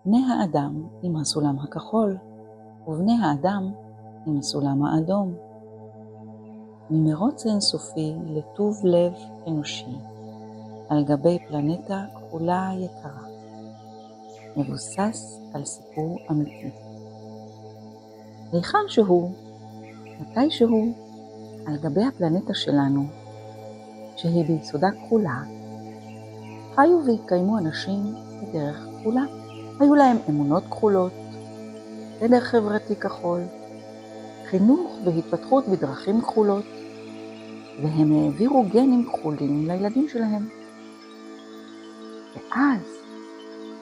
בני האדם עם הסולם הכחול, ובני האדם עם הסולם האדום. ממרוץ אינסופי לטוב לב אנושי, על גבי פלנטה כחולה יקרה, מבוסס על סיפור אמיתי. היכן שהוא, מתי שהוא, על גבי הפלנטה שלנו, שהיא ביסודה כחולה, חיו והתקיימו אנשים בדרך כחולה. היו להם אמונות כחולות, סדר חברתי כחול, חינוך והתפתחות בדרכים כחולות, והם העבירו גנים כחולים לילדים שלהם. ואז,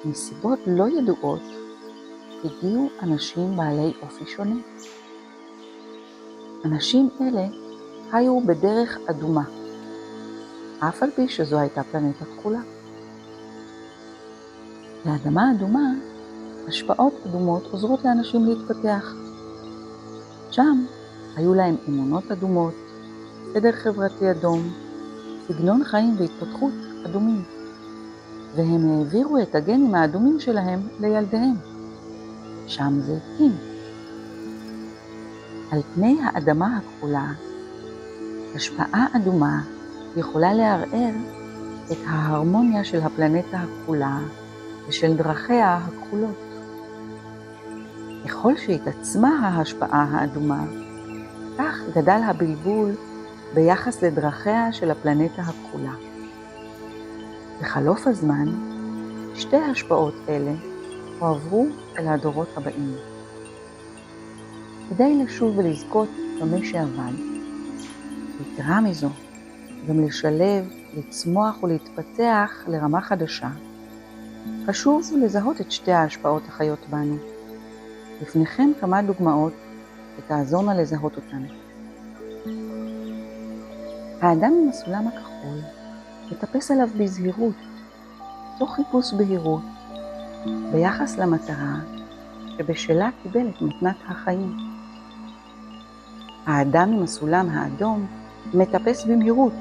מסיבות לא ידועות, הגיעו אנשים בעלי אופי שונה. אנשים אלה חיו בדרך אדומה, אף על פי שזו הייתה פלנטה כחולה. לאדמה אדומה, השפעות אדומות עוזרות לאנשים להתפתח. שם היו להם אמונות אדומות, סדר חברתי אדום, סגנון חיים והתפתחות אדומים, והם העבירו את הגנים האדומים שלהם לילדיהם. שם זה התאים. על פני האדמה הכחולה, השפעה אדומה יכולה לערער את ההרמוניה של הפלנטה הכחולה ושל דרכיה הכחולות. ככל שהתעצמה ההשפעה האדומה, כך גדל הבלבול ביחס לדרכיה של הפלנטה הכחולה. בחלוף הזמן, שתי השפעות אלה הועברו אל הדורות הבאים. כדי לשוב ולזכות במה שעבד, יתרה מזו, גם לשלב, לצמוח ולהתפתח לרמה חדשה, חשוב לזהות את שתי ההשפעות החיות בנו. לפניכם כמה דוגמאות ותעזורנה לזהות אותן. האדם עם הסולם הכחול מטפס עליו בזהירות, תוך חיפוש בהירות, ביחס למטרה שבשלה קיבל את מתנת החיים. האדם עם הסולם האדום מטפס במהירות,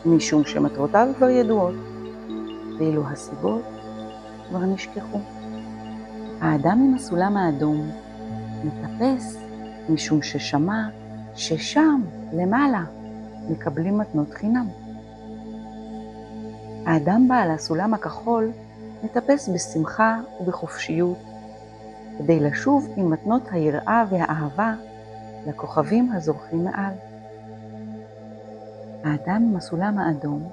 משום שמטרותיו כבר ידועות, ואילו הסיבות כבר נשכחו. האדם עם הסולם האדום מטפס משום ששמע ששם למעלה מקבלים מתנות חינם. האדם בעל הסולם הכחול מטפס בשמחה ובחופשיות, כדי לשוב עם מתנות היראה והאהבה לכוכבים הזורחים מעל. האדם עם הסולם האדום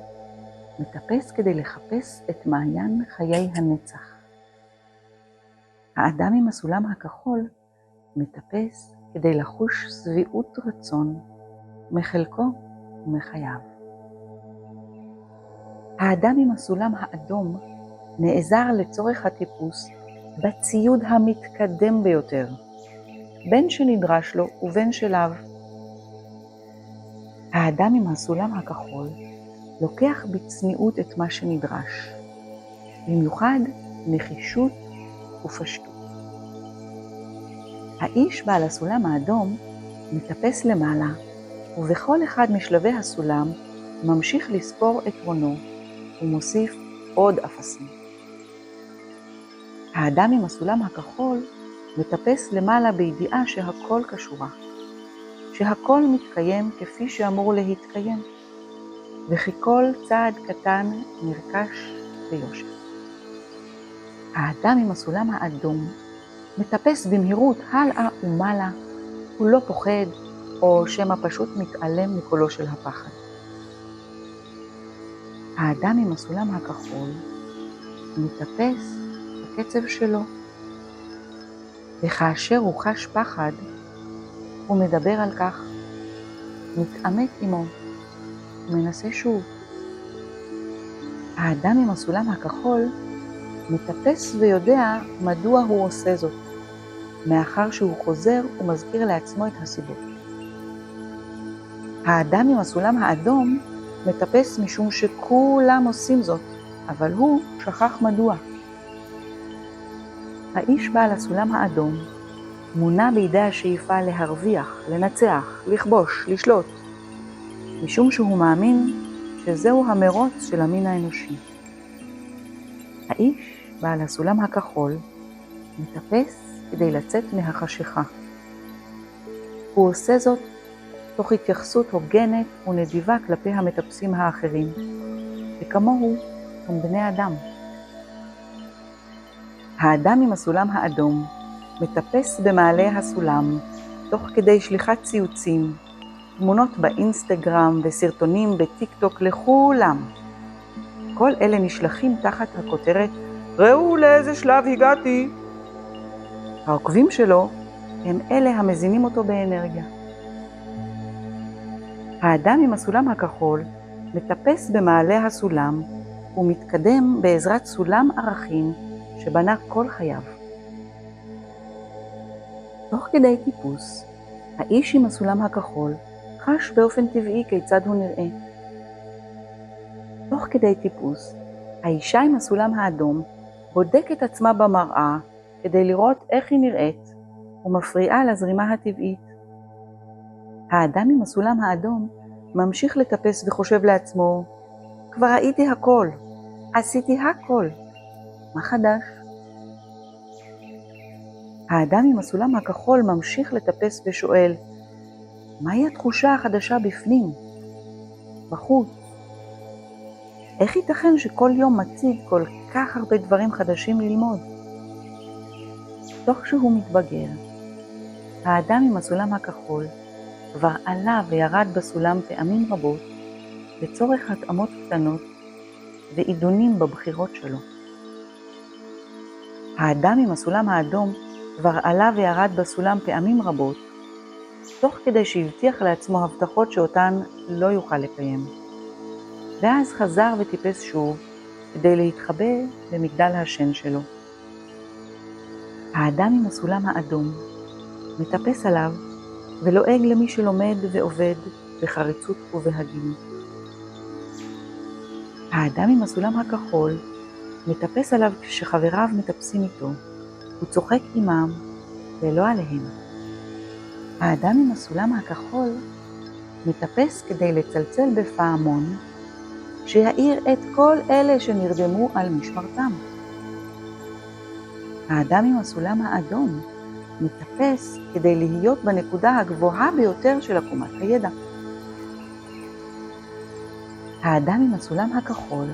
מטפס כדי לחפש את מעיין חיי הנצח. האדם עם הסולם הכחול מטפס כדי לחוש שביעות רצון מחלקו ומחייו. האדם עם הסולם האדום נעזר לצורך הטיפוס בציוד המתקדם ביותר, בין שנדרש לו ובין שלאו. האדם עם הסולם הכחול לוקח בצניעות את מה שנדרש, במיוחד נחישות ופשטות. האיש בעל הסולם האדום מטפס למעלה, ובכל אחד משלבי הסולם ממשיך לספור את עונו ומוסיף עוד אפסים. האדם עם הסולם הכחול מטפס למעלה בידיעה שהכל קשורה, שהכל מתקיים כפי שאמור להתקיים, וכי כל צעד קטן נרכש ביושר. האדם עם הסולם האדום מטפס במהירות הלאה ומעלה, הוא לא פוחד או שמא פשוט מתעלם מקולו של הפחד. האדם עם הסולם הכחול מטפס בקצב שלו, וכאשר הוא חש פחד, הוא מדבר על כך, מתעמת עמו, ומנסה שוב. האדם עם הסולם הכחול מטפס ויודע מדוע הוא עושה זאת, מאחר שהוא חוזר ומזכיר לעצמו את הסיבות. האדם עם הסולם האדום מטפס משום שכולם עושים זאת, אבל הוא שכח מדוע. האיש בעל הסולם האדום מונע בידי השאיפה להרוויח, לנצח, לכבוש, לשלוט, משום שהוא מאמין שזהו המרוץ של המין האנושי. האיש בעל הסולם הכחול מטפס כדי לצאת מהחשיכה. הוא עושה זאת תוך התייחסות הוגנת ונדיבה כלפי המטפסים האחרים, וכמוהו הם בני אדם. האדם עם הסולם האדום מטפס במעלה הסולם תוך כדי שליחת ציוצים, תמונות באינסטגרם וסרטונים בטיק טוק לכולם. כל אלה נשלחים תחת הכותרת ראו לאיזה שלב הגעתי. העוקבים שלו הם אלה המזינים אותו באנרגיה. האדם עם הסולם הכחול מטפס במעלה הסולם ומתקדם בעזרת סולם ערכים שבנה כל חייו. תוך כדי טיפוס, האיש עם הסולם הכחול חש באופן טבעי כיצד הוא נראה. תוך כדי טיפוס, האישה עם הסולם האדום בודקת עצמה במראה כדי לראות איך היא נראית ומפריעה לזרימה הטבעית. האדם עם הסולם האדום ממשיך לטפס וחושב לעצמו, כבר ראיתי הכל, עשיתי הכל, מה חדש? האדם עם הסולם הכחול ממשיך לטפס ושואל, מהי התחושה החדשה בפנים, בחוץ? איך ייתכן שכל יום מציג כל כך הרבה דברים חדשים ללמוד? תוך שהוא מתבגר, האדם עם הסולם הכחול כבר עלה וירד בסולם פעמים רבות לצורך התאמות קטנות ועידונים בבחירות שלו. האדם עם הסולם האדום כבר עלה וירד בסולם פעמים רבות, תוך כדי שהבטיח לעצמו הבטחות שאותן לא יוכל לקיים. ואז חזר וטיפס שוב כדי להתחבא במגדל השן שלו. האדם עם הסולם האדום מטפס עליו ולועג למי שלומד ועובד בחריצות ובהגינות. האדם עם הסולם הכחול מטפס עליו כשחבריו מטפסים איתו, הוא צוחק עמם ולא עליהם. האדם עם הסולם הכחול מטפס כדי לצלצל בפעמון שיעיר את כל אלה שנרדמו על משמרתם. האדם עם הסולם האדום מטפס כדי להיות בנקודה הגבוהה ביותר של עקומת הידע. האדם עם הסולם הכחול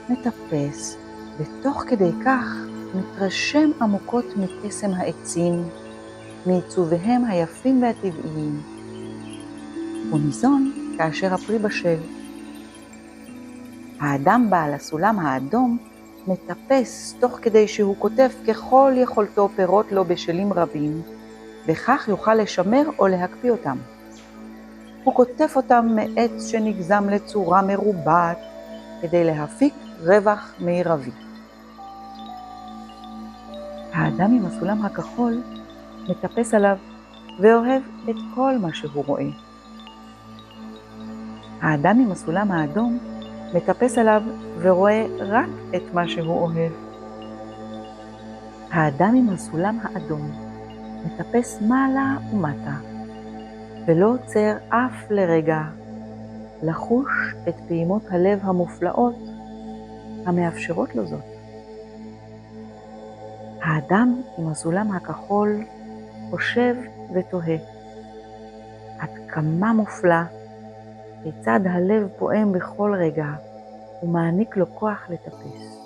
מטפס ותוך כדי כך מתרשם עמוקות מקסם העצים, מעיצוביהם היפים והטבעיים. הוא ניזון כאשר הפרי בשל. האדם בעל הסולם האדום מטפס תוך כדי שהוא כותב ככל יכולתו פירות לא בשלים רבים, וכך יוכל לשמר או להקפיא אותם. הוא כותב אותם מעץ שנגזם לצורה מרובעת, כדי להפיק רווח מרבי. האדם עם הסולם הכחול מטפס עליו ואוהב את כל מה שהוא רואה. האדם עם הסולם האדום מטפס עליו ורואה רק את מה שהוא אוהב. האדם עם הסולם האדום מטפס מעלה ומטה, ולא עוצר אף לרגע לחוש את פעימות הלב המופלאות המאפשרות לו זאת. האדם עם הסולם הכחול חושב ותוהה, עד כמה מופלא, כיצד הלב פועם בכל רגע ומעניק לו כוח לטפס.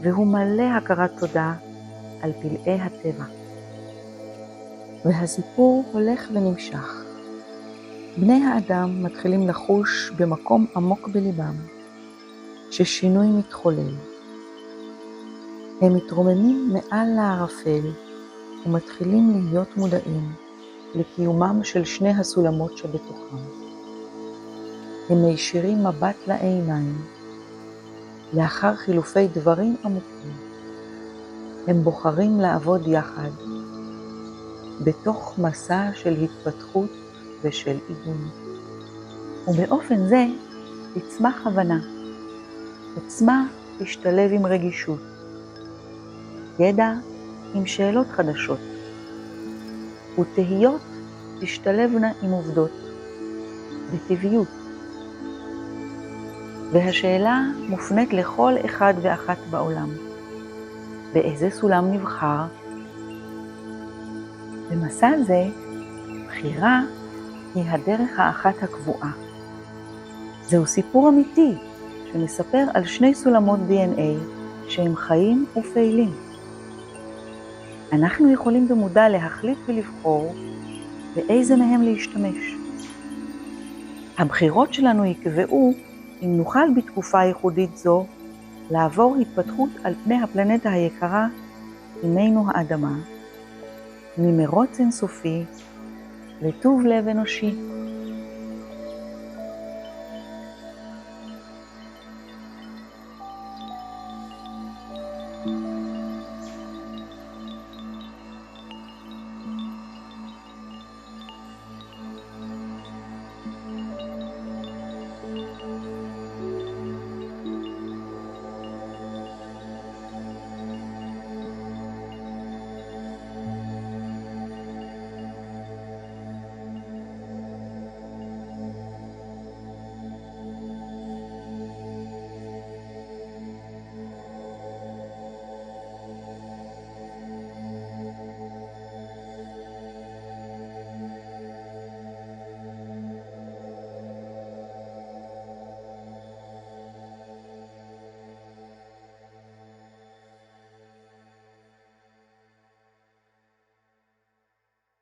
והוא מלא הכרת תודה על פלאי הטבע. והסיפור הולך ונמשך. בני האדם מתחילים לחוש במקום עמוק בליבם ששינוי מתחולל. הם מתרוממים מעל לערפל ומתחילים להיות מודעים לקיומם של שני הסולמות שבתוכם. הם מישירים מבט לעיניים. לאחר חילופי דברים עמוקים, הם בוחרים לעבוד יחד, בתוך מסע של התפתחות ושל עידון. ובאופן זה תצמח הבנה, עוצמה תשתלב עם רגישות, ידע עם שאלות חדשות, ותהיות תשתלבנה עם עובדות, בטבעיות. והשאלה מופנית לכל אחד ואחת בעולם. באיזה סולם נבחר. במסע זה, בחירה היא הדרך האחת הקבועה. זהו סיפור אמיתי שמספר על שני סולמות DNA שהם חיים ופעילים. אנחנו יכולים במודע להחליט ולבחור באיזה מהם להשתמש. הבחירות שלנו יקבעו אם נוכל בתקופה ייחודית זו לעבור התפתחות על פני הפלנטה היקרה, אמנו האדמה, ממרוץ אינסופי לטוב לב אנושי.